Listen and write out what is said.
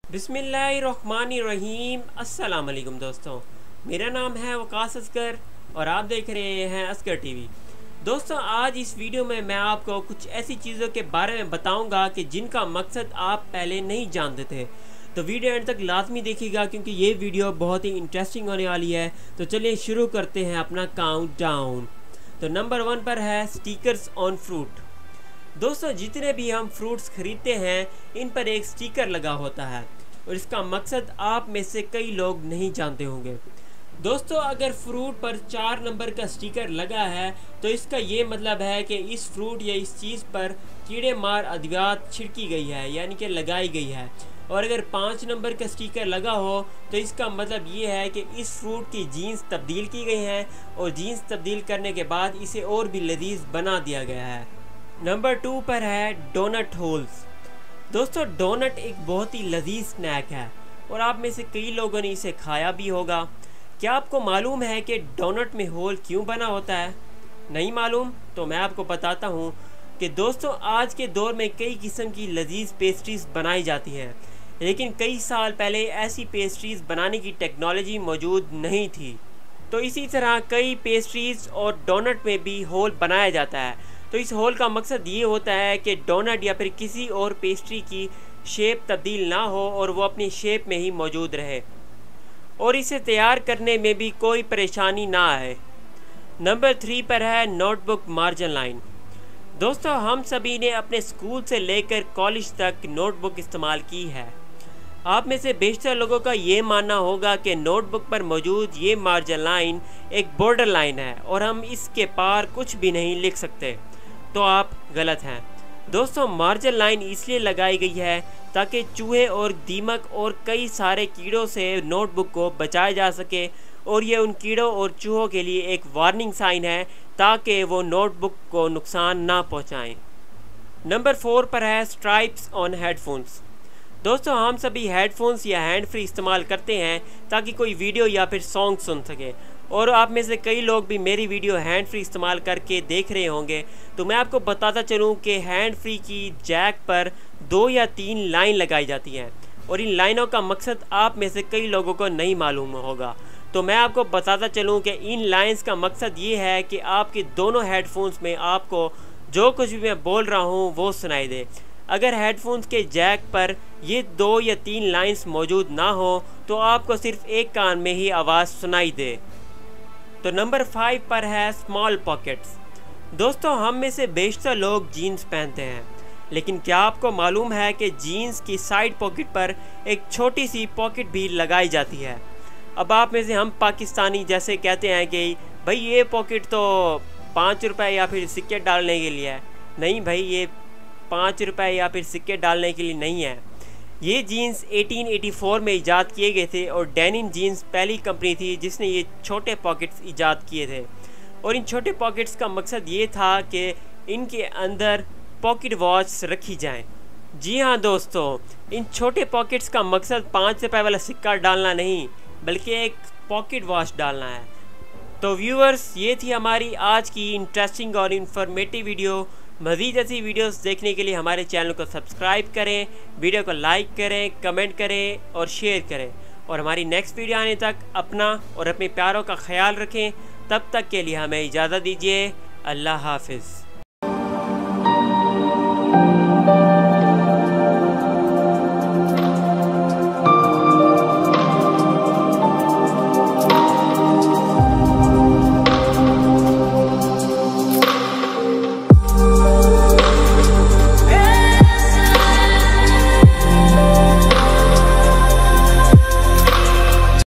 बिस्मिल्लाहिर्रहमानिर्रहीम। अस्सलाम वालेकुम दोस्तों, मेरा नाम है वकास असगर और आप देख रहे हैं असगर टीवी। दोस्तों, आज इस वीडियो में मैं आपको कुछ ऐसी चीज़ों के बारे में बताऊंगा कि जिनका मकसद आप पहले नहीं जानते थे। तो वीडियो एंड तक लाजमी देखिएगा क्योंकि ये वीडियो बहुत ही इंटरेस्टिंग होने वाली है। तो चलिए शुरू करते हैं अपना काउंट डाउन। तो नंबर 1 पर है स्टिकर्स ऑन फ्रूट। दोस्तों, जितने भी हम फ्रूट्स खरीदते हैं इन पर एक स्टिकर लगा होता है और इसका मकसद आप में से कई लोग नहीं जानते होंगे। दोस्तों, अगर फ्रूट पर 4 नंबर का स्टिकर लगा है तो इसका ये मतलब है कि इस फ्रूट या इस चीज़ पर कीड़े मार अद्वियात छिड़की गई है, यानी कि लगाई गई है। और अगर 5 नंबर का स्टिकर लगा हो तो इसका मतलब ये है कि इस फ्रूट की जीन्स तब्दील की गई है और जीन्स तब्दील करने के बाद इसे और भी लजीज बना दिया गया है। नंबर 2 पर है डोनट होल्स। दोस्तों, डोनट एक बहुत ही लजीज स्नैक है और आप में से कई लोगों ने इसे खाया भी होगा। क्या आपको मालूम है कि डोनट में होल क्यों बना होता है? नहीं मालूम? तो मैं आपको बताता हूँ कि दोस्तों, आज के दौर में कई किस्म की लजीज पेस्ट्रीज बनाई जाती हैं, लेकिन कई साल पहले ऐसी पेस्ट्रीज बनाने की टेक्नोलॉजी मौजूद नहीं थी। तो इसी तरह कई पेस्ट्रीज और डोनट में भी होल बनाया जाता है। तो इस होल का मकसद ये होता है कि डोनट या फिर किसी और पेस्ट्री की शेप तब्दील ना हो और वो अपनी शेप में ही मौजूद रहे और इसे तैयार करने में भी कोई परेशानी ना आए। नंबर 3 पर है नोटबुक मार्जिन लाइन। दोस्तों, हम सभी ने अपने स्कूल से लेकर कॉलेज तक नोटबुक इस्तेमाल की है। आप में से बेशतर लोगों का ये मानना होगा कि नोटबुक पर मौजूद ये मार्जिन लाइन एक बॉर्डर लाइन है और हम इसके पार कुछ भी नहीं लिख सकते। तो आप गलत हैं। दोस्तों, मार्जिन लाइन इसलिए लगाई गई है ताकि चूहे और दीमक और कई सारे कीड़ों से नोटबुक को बचाया जा सके और ये उन कीड़ों और चूहों के लिए एक वार्निंग साइन है ताकि वो नोटबुक को नुकसान ना पहुंचाएं। नंबर 4 पर है स्ट्राइप्स ऑन हेडफोन्स। दोस्तों, हम सभी हेडफोन्स या हैंड फ्री इस्तेमाल करते हैं ताकि कोई वीडियो या फिर सॉन्ग सुन सके और आप में से कई लोग भी मेरी वीडियो हैंड फ्री इस्तेमाल करके देख रहे होंगे। तो मैं आपको बताता चलूँ कि हैंड फ्री की जैक पर 2 या 3 लाइन लगाई जाती हैं और इन लाइनों का मकसद आप में से कई लोगों को नहीं मालूम होगा। तो मैं आपको बताता चलूँ कि इन लाइंस का मकसद ये है कि आपके दोनों हेडफोन्स में आपको जो कुछ भी मैं बोल रहा हूँ वो सुनाई दे। अगर हेडफोन्स के जैक पर ये 2 या 3 लाइंस मौजूद ना हो तो आपको सिर्फ एक कान में ही आवाज़ सुनाई दे। तो नंबर 5 पर है स्मॉल पॉकेट्स। दोस्तों, हम में से बेशतर लोग जीन्स पहनते हैं, लेकिन क्या आपको मालूम है कि जीन्स की साइड पॉकेट पर एक छोटी सी पॉकेट भी लगाई जाती है। अब आप में से हम पाकिस्तानी जैसे कहते हैं कि भाई ये पॉकेट तो 5 रुपये या फिर सिक्के डालने के लिए है। नहीं भाई, ये 5 रुपये या फिर सिक्के डालने के लिए नहीं है। ये जीन्स 1884 में ईजाद किए गए थे और डेनिम जीन्स पहली कंपनी थी जिसने ये छोटे पॉकेट्स ईजाद किए थे। और इन छोटे पॉकेट्स का मकसद ये था कि इनके अंदर पॉकेट वॉच रखी जाएं। जी हाँ दोस्तों, इन छोटे पॉकेट्स का मकसद 5 रुपये वाला सिक्का डालना नहीं बल्कि एक पॉकेट वॉच डालना है। तो व्यूअर्स, ये थी हमारी आज की इंटरेस्टिंग और इन्फॉर्मेटिव वीडियो। मज़ीद ऐसी वीडियोस देखने के लिए हमारे चैनल को सब्सक्राइब करें, वीडियो को लाइक करें, कमेंट करें और शेयर करें। और हमारी नेक्स्ट वीडियो आने तक अपना और अपने प्यारों का ख्याल रखें। तब तक के लिए हमें इजाज़त दीजिए। अल्लाह हाफिज़।